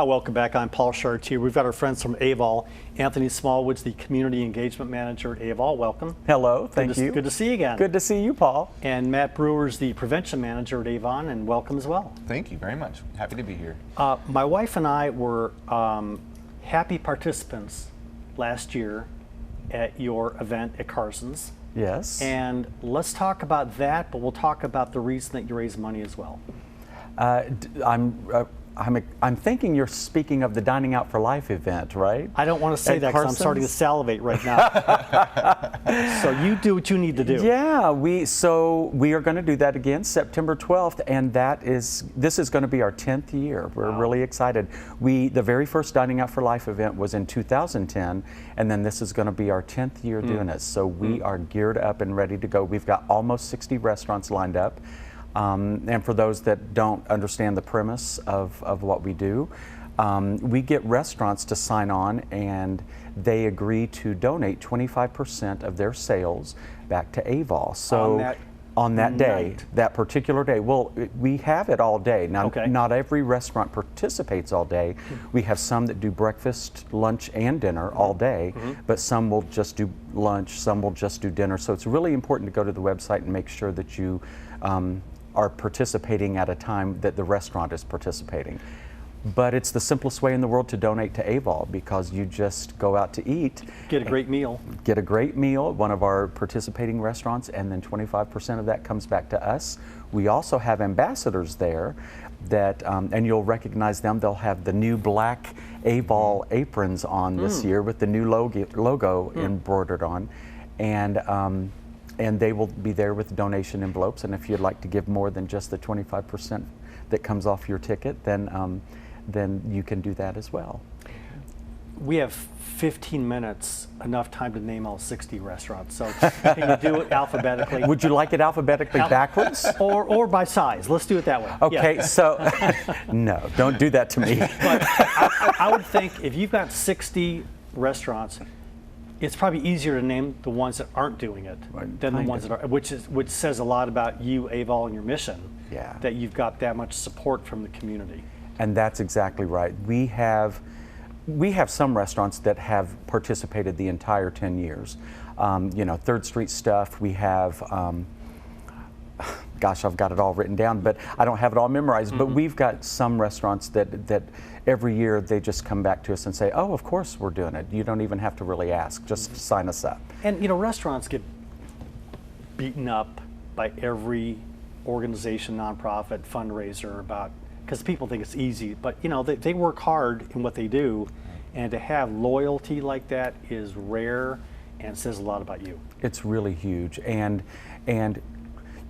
Hi, welcome back. I'm Paul Chartier. We've got our friends from AVOL. Anthony Smallwood's the Community Engagement Manager at AVOL. Welcome. Hello, thank you. Good to see you again. Good to see you, Paul. And Matt Brewer's the Prevention Manager at Avon, and welcome as well. Thank you very much. Happy to be here. My wife and I were happy participants last year at your event at Carson's. Yes. And let's talk about that, but we'll talk about the reason that you raise money as well. I'm thinking you're speaking of the Dining Out for Life event, right? I don't want to say that because I'm starting to salivate right now. So you do what you need to do. Yeah, we are going to do that again September 12th, and this is going to be our 10th year. We're really excited. The very first Dining Out for Life event was in 2010, and then this is going to be our 10th year doing it. So we are geared up and ready to go. We've got almost 60 restaurants lined up. And for those that don't understand the premise of what we do, we get restaurants to sign on, and they agree to donate 25% of their sales back to AVOL. So on that day, that particular day, well, we have it all day. Now, not every restaurant participates all day. We have some that do breakfast, lunch, and dinner all day, but some will just do lunch, some will just do dinner. So it's really important to go to the website and make sure that you are participating at a time that the restaurant is participating. But it's the simplest way in the world to donate to AVOL, because you just go out to eat. Get a great meal. Get a great meal at one of our participating restaurants, and then 25% of that comes back to us. We also have ambassadors there that, and you'll recognize them. They'll have the new black AVOL aprons on this year with the new logo embroidered on. And they will be there with donation envelopes. And if you'd like to give more than just the 25% that comes off your ticket, then you can do that as well. We have 15 minutes, enough time to name all 60 restaurants. So can you do it alphabetically? Would you like it alphabetically backwards? Or by size. Let's do it that way. Okay, so no, don't do that to me. But I would think if you've got 60 restaurants, it's probably easier to name the ones that aren't doing it than the ones that are, which says a lot about you, AVOL, and your mission. Yeah. That you've got that much support from the community. And that's exactly right. We have some restaurants that have participated the entire 10 years. You know, 3rd Street stuff. We have, gosh, I've got it all written down, but I don't have it all memorized. But we've got some restaurants that every year they just come back to us and say, oh, of course we're doing it. You don't even have to really ask, just sign us up. And you know, restaurants get beaten up by every organization, nonprofit, fundraiser because people think it's easy, but you know, they work hard in what they do, and to have loyalty like that is rare and says a lot about you. It's really huge, and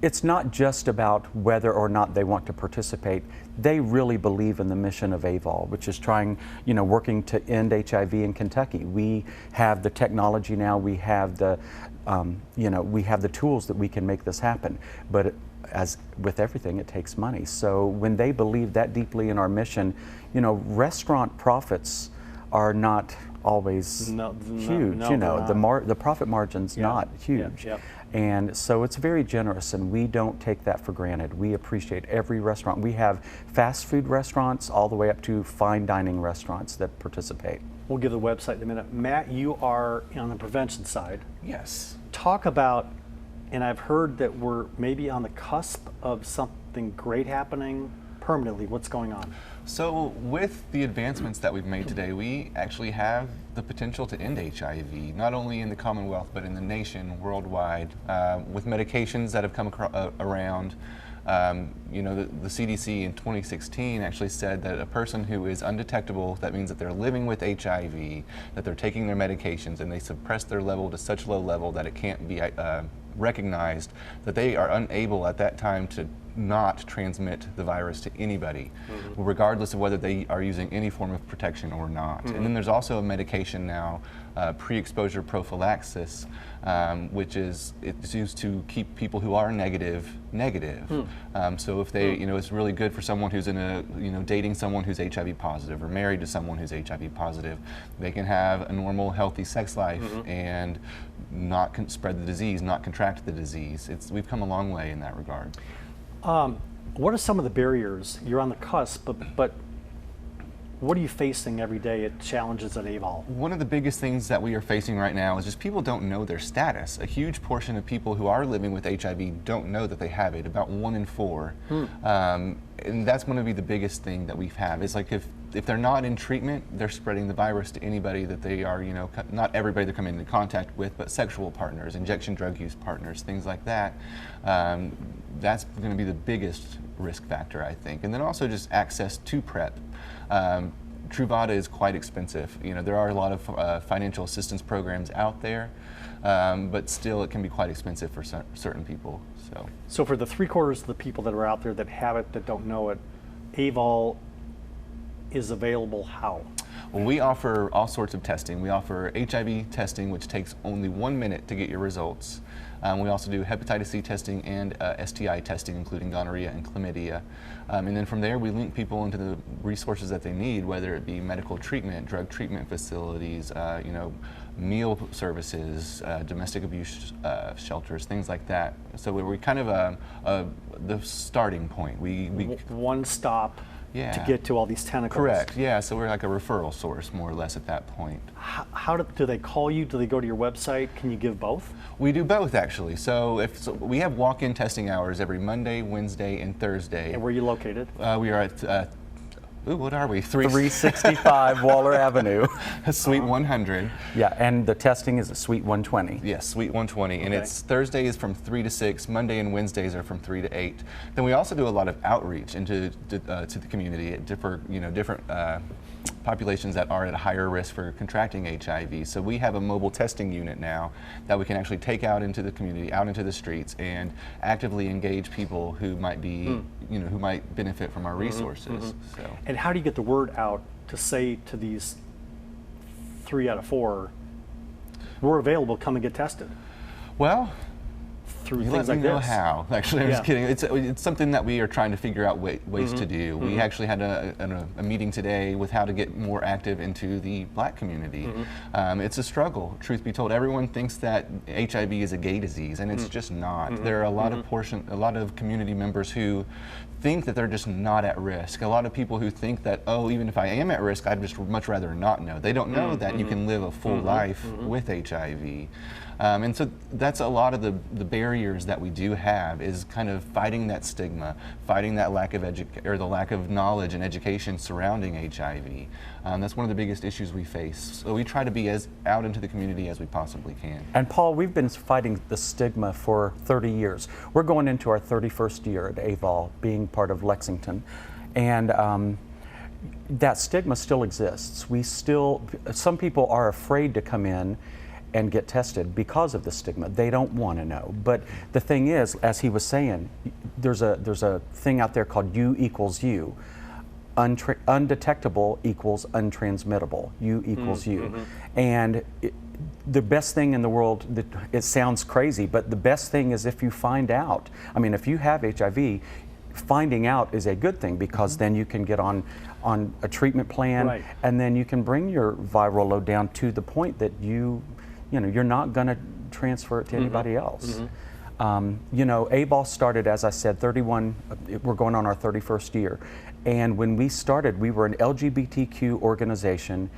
it's not just about whether or not they want to participate. They really believe in the mission of AVOL, which is working to end HIV in Kentucky. We have the technology now. We have the, we have the tools that we can make this happen. But as with everything, it takes money. So when they believe that deeply in our mission, restaurant profits are not always huge. The profit margin's not huge. And so it's very generous, and we don't take that for granted. We appreciate every restaurant. We have fast food restaurants all the way up to fine dining restaurants that participate. We'll give the website in a minute. Matt, you are on the prevention side. Yes. Talk about, and I've heard that we're maybe on the cusp of something great happening permanently. What's going on? So with the advancements that we've made today, we actually have the potential to end HIV, not only in the Commonwealth, but in the nation, worldwide, with medications that have come around. The CDC in 2016 actually said that a person who is undetectable, that means that they're living with HIV, that they're taking their medications, and they suppress their level to such low level that it can't be recognized, that they are unable at that time to not transmit the virus to anybody, regardless of whether they are using any form of protection or not. And then there's also a medication now, pre-exposure prophylaxis, which is used to keep people who are negative. So if they, it's really good for someone who's dating someone who's HIV positive or married to someone who's HIV positive. They can have a normal, healthy sex life and not spread the disease, not contract the disease. We've come a long way in that regard. What are some of the barriers? You're on the cusp, but What are you facing every day at challenges at AVOL? One of the biggest things that we are facing right now is just people don't know their status. A huge portion of people who are living with HIV don't know that they have it, about 1 in 4. And that's going to be the biggest thing that we have. It's like if they're not in treatment, they're spreading the virus to anybody that they are, not everybody they're coming into contact with, but sexual partners, injection drug use partners, things like that. That's going to be the biggest risk factor, I think. And then also just access to PrEP. Truvada is quite expensive. There are a lot of financial assistance programs out there, but still it can be quite expensive for certain people. So for the 3/4 of the people that are out there that have it, that don't know it, AVOL is available how? Well, we offer all sorts of testing. We offer HIV testing, which takes only 1 minute to get your results. We also do hepatitis C testing and STI testing, including gonorrhea and chlamydia. And then from there, we link people into the resources that they need, whether it be medical treatment, drug treatment facilities, meal services, domestic abuse shelters, things like that. So we're kind of the starting point. We one stop Yeah. to get to all these tentacles. Correct. Yeah. So we're like a referral source, more or less, at that point. How do they call you? Do they go to your website? Can you give both? We do both, actually. So we have walk-in testing hours every Monday, Wednesday, and Thursday. And where are you located? We are at. What are we? 365 Waller Avenue. Suite 100. Yeah, and the testing is at Suite 120. Yes, Suite 120, and Okay. it's Thursday is from 3 to 6. Monday and Wednesdays are from 3 to 8. Then we also do a lot of outreach into to the community for different populations that are at a higher risk for contracting HIV. So we have a mobile testing unit now that we can actually take out into the community, out into the streets, and actively engage people who might be, who might benefit from our resources. So. And how do you get the word out to say to these 3 out of 4, we're available, come and get tested? Well, Through you things let like me know this. how. Actually, I'm Yeah. just kidding. It's something that we are trying to figure out ways to do. We actually had a meeting today with how to get more active into the Black community. It's a struggle, truth be told. Everyone thinks that HIV is a gay disease, and it's just not. There are a lot of community members who think that they're just not at risk. A lot of people who think that, oh, even if I am at risk, I'd just much rather not know. They don't know that you can live a full life with HIV. And so that's a lot of the barriers that we do have, is kind of fighting that stigma, fighting that lack of the lack of knowledge and education surrounding HIV. That's one of the biggest issues we face. So we try to be as out into the community as we possibly can. And Paul, we've been fighting the stigma for 30 years. We're going into our 31st year at AVOL, being part of Lexington. And that stigma still exists. Some people are afraid to come in and get tested because of the stigma. They don't want to know. But the thing is, as he was saying, there's a thing out there called U equals U. Undetectable equals untransmittable. U equals U. And the best thing in the world, it sounds crazy, but the best thing is if you find out. I mean, if you have HIV, finding out is a good thing, because then you can get on a treatment plan, Right. and then you can bring your viral load down to the point that you're not going to transfer it to anybody else. AVOL started, as I said, we're going on our 31st year. And when we started, we were an LGBTQ organization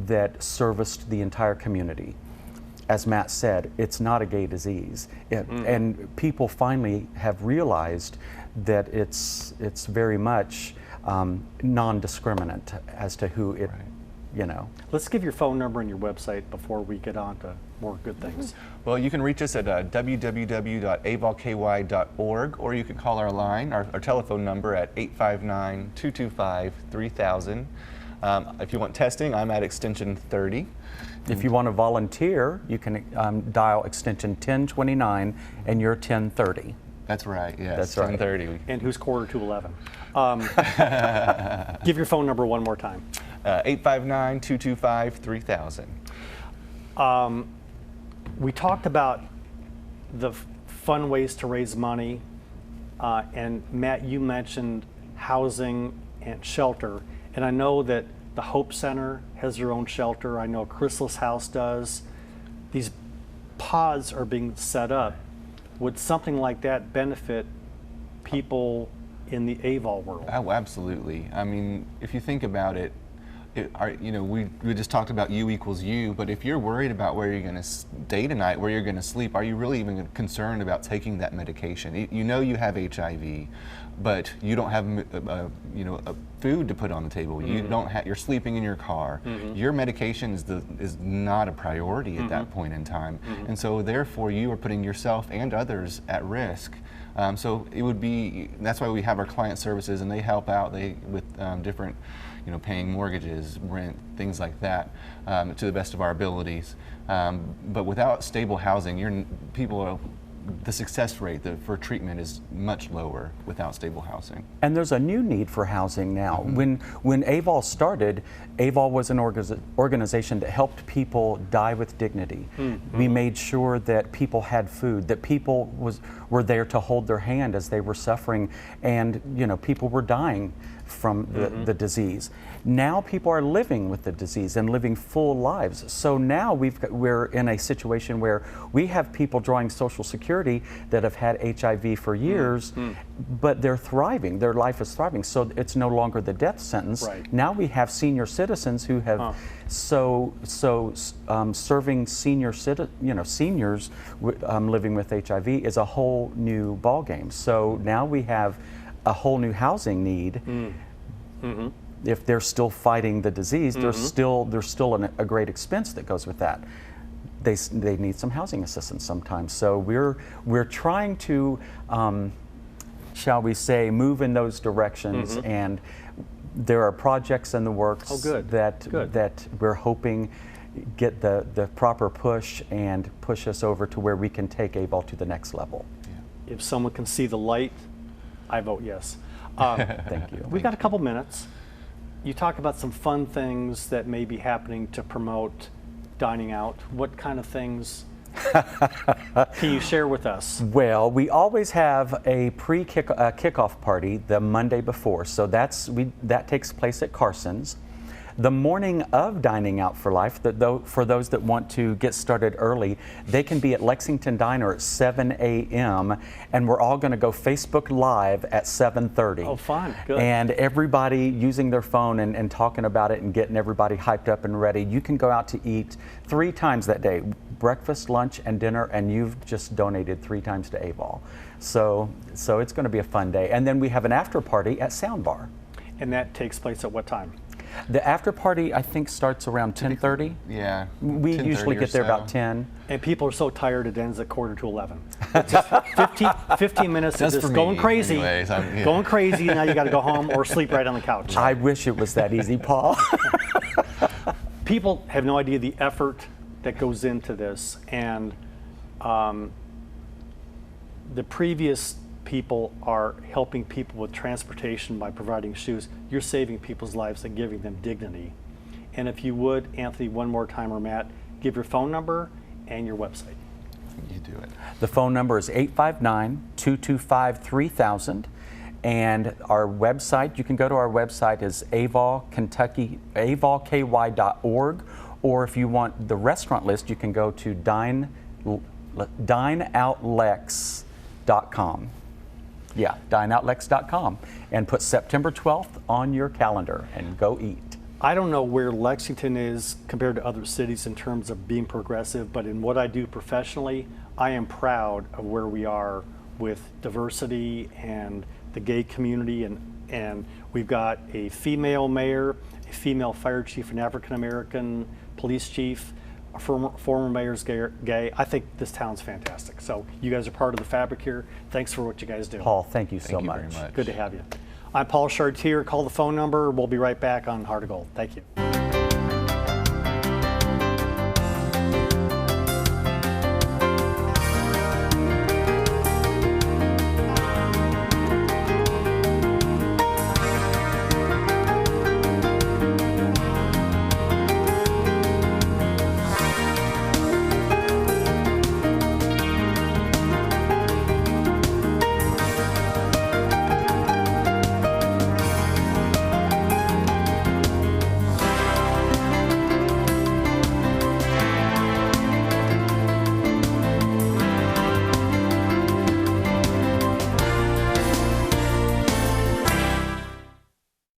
that serviced the entire community. As Matt said, it's not a gay disease. And people finally have realized that it's very much non-discriminant as to who it, Let's give your phone number and your website before we get on to more good things. Well, you can reach us at www.avolky.org, or you can call our line, our telephone number at 859-225-3000. If you want testing, I'm at extension 30. If you want to volunteer, you can dial extension 1029 and you're 1030. That's right, yes. That's right. 1030. And who's quarter to 11? Give your phone number one more time. 859-225-3000. We talked about the fun ways to raise money, and Matt, you mentioned housing and shelter, and I know that the Hope Center has their own shelter. I know Chrysalis House does. These pods are being set up. Would something like that benefit people in the AVOL world? Oh, absolutely. I mean, if you think about it, we just talked about you equals you, but if you're worried about where you're going to stay tonight, where you're going to sleep, are you really even concerned about taking that medication? You know you have HIV, but you don't have a food to put on the table. Mm-hmm. You don't have. You're sleeping in your car. Mm-hmm. Your medication is not a priority at that point in time, and so therefore you are putting yourself and others at risk. So it would be. That's why we have our client services, and they help out with different, paying mortgages, rent, things like that, to the best of our abilities. But without stable housing, the success rate for treatment is much lower without stable housing. And there's a new need for housing now. Mm-hmm. When AVOL started, AVOL was an organization that helped people die with dignity. Mm-hmm. We made sure that people had food, that people were there to hold their hand as they were suffering, and people were dying from the disease. Now people are living with the disease and living full lives. So now we're in a situation where we have people drawing Social Security that have had HIV for years, but they're thriving. Their life is thriving. So it's no longer the death sentence. Right. Now we have senior citizens who have serving seniors living with HIV is a whole new ballgame. So now we have a whole new housing need. Mm-hmm. If they're still fighting the disease, there's still a great expense that goes with that. They need some housing assistance sometimes. So we're trying to, shall we say, move in those directions, and there are projects in the works that we're hoping get the proper push and push us over to where we can take AVOL to the next level. Yeah. If someone can see the light, I vote yes. Thank you. We've got a couple minutes. You talk about some fun things that may be happening to promote dining out. What kind of things can you share with us? Well, we always have a kickoff party the Monday before, so that takes place at Carson's. The morning of Dining Out for Life, for those that want to get started early, they can be at Lexington Diner at 7 a.m. and we're all going to go Facebook Live at 7:30. Oh, fun. Good. And everybody using their phone and talking about it and getting everybody hyped up and ready. You can go out to eat 3 times that day, breakfast, lunch, and dinner, and you've just donated 3 times to AVOL. So it's going to be a fun day. And then we have an after party at Soundbar. And that takes place at what time? The after party, I think, starts around 10:30. Yeah. We usually get there about 10. And people are so tired it ends at 11:15. It's just 15 minutes of just going crazy. Anyways, going crazy, now you got to go home or sleep right on the couch. I wish it was that easy, Paul. People have no idea the effort that goes into this. And the previous people are helping people with transportation by providing shoes. You're saving people's lives and giving them dignity. And if you would, Anthony, one more time, or Matt, give your phone number and your website. You do it. The phone number is 859-225-3000. And our website, you can go to our website, is avolky.org. Or if you want the restaurant list, you can go to dineoutlex.com. Yeah, dineoutlex.com, and put September 12th on your calendar and go eat. I don't know where Lexington is compared to other cities in terms of being progressive, but in what I do professionally, I am proud of where we are with diversity and the gay community, and we've got a female mayor, a female fire chief, an African American police chief, a former mayor's gay. I think this town's fantastic. So you guys are part of the fabric here. Thanks for what you guys do. Paul, thank you so very much. Good to have you. I'm Paul Chartier. Call the phone number. We'll be right back on Heart of Gold. Thank you.